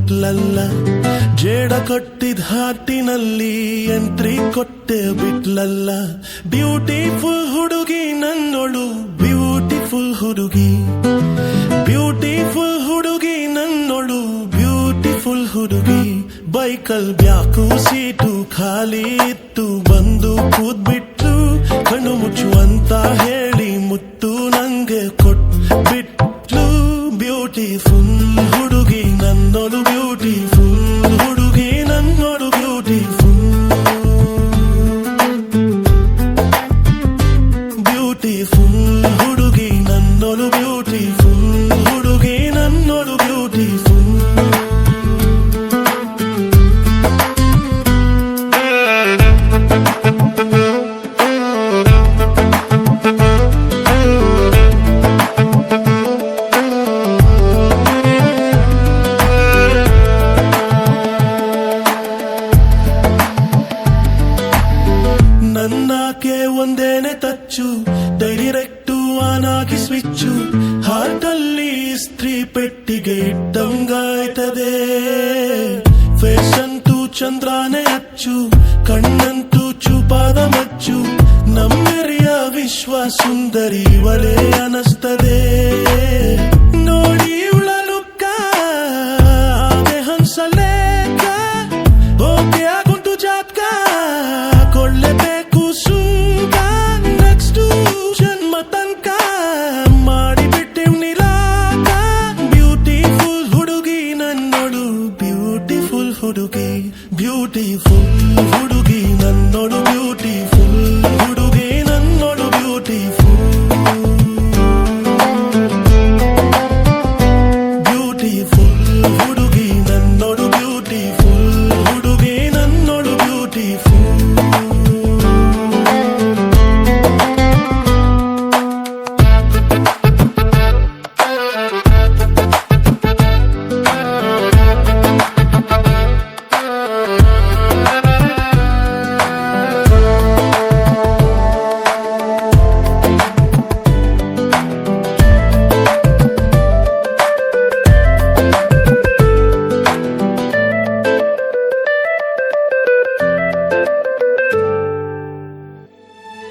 ಬಿಟ್ಲಲ್ಲ, ಜೇಡ ಕಟ್ಟಿದ ಹಾಟಿನಲ್ಲಿ ಎಂಟ್ರಿ ಕೊಟ್ಟೆ ಬಿಟ್ಲಲ್ಲ. ಬ್ಯೂಟಿಫುಲ್ ಹುಡುಗಿ ನನ್ನೋಳು, ಬ್ಯೂಟಿಫುಲ್ ಹುಡುಗಿ, ಬ್ಯೂಟಿಫುಲ್ ಹುಡುಗಿ ನನ್ನೋಳು, ಬ್ಯೂಟಿಫುಲ್ ಹುಡುಗಿ. ಬೈಕಲ್ ಬ್ಯಾಕು ಸೀಟು ಖಾಲಿ ಇತ್ತು, ಬಂದು ಕೂದ್ಬಿಟ್ಟು ಕಣ್ಣು ಮುಚ್ಚು ಅಂತ ಹೇಳಿ ಮುತ್ತು ನಂಗೆ ಕೊಟ್ಬಿಟ್ಲು. ಬ್ಯೂಟಿಫುಲ್ ಹುಡುಗಿ ನನ್ನೋಳು, ಬ್ಯೂಟಿಫುಲ್ ಹುಡುಗಿ ನನ್ನೋಳು, ಬ್ಯೂಟಿಫುಲ್, ಬ್ಯೂಟಿಫುಲ್ ಹುಡುಗಿ ನನ್ನೋಳು, ಬ್ಯೂಟಿಫುಲ್ ಹುಡುಗಿ ನನ್ನೋಳು, ಬ್ಯೂಟಿಫುಲ್. ನನ್ನಾಕೆ ಒಂದೇನೆ ತಚ್ಚು, ಡೈರೆಕ್ಟು ಆನಾಗಿ ಸ್ವಿಚ್ಚು, ಹಾರ್ಟಲ್ಲಿ ಸ್ತ್ರೀ ಪೆಟ್ಟಿಗೆ ಇಟ್ಟಂಗಾಯ್ತದೆ. ಫೇಸ್ ಅಂತೂ ಚಂದ್ರಾನೆ ಅಚ್ಚು, ಕಣ್ಣಂತೂ ಚೂಪಾದ ಮಚ್ಚು, ನಮ್ಮೆರಿಯ ವಿಶ್ವ ಸುಂದರಿ ಇವಳೇ ಅನಸ್ತದೆ. ನೋಡಿ ಉಳಲುಕ್ಕ ಹಾಗೆ ಹಂಸಲೇಕ, ಓಕೆ ಆಗುಂಟು ಜಾತ್ಕ ಕೊಳ್ಳಬೇಕು ಸುಂಕ, ನೆಕ್ಸ್ಟ್ ಜನ್ಮ ತನಕ ಮಾಡಿಬಿಟ್ಟೆವ್ ನಿಲಾಕ. ಬ್ಯೂಟಿಫುಲ್ ಹುಡುಗಿ ನನ್ನೋಳು, ಬ್ಯೂಟಿಫುಲ್ ಹುಡುಗಿ, ಬ್ಯೂಟಿಫುಲ್ ಹುಡುಗಿ ನನ್ನೋಳು, ಬ್ಯೂಟಿಫುಲ್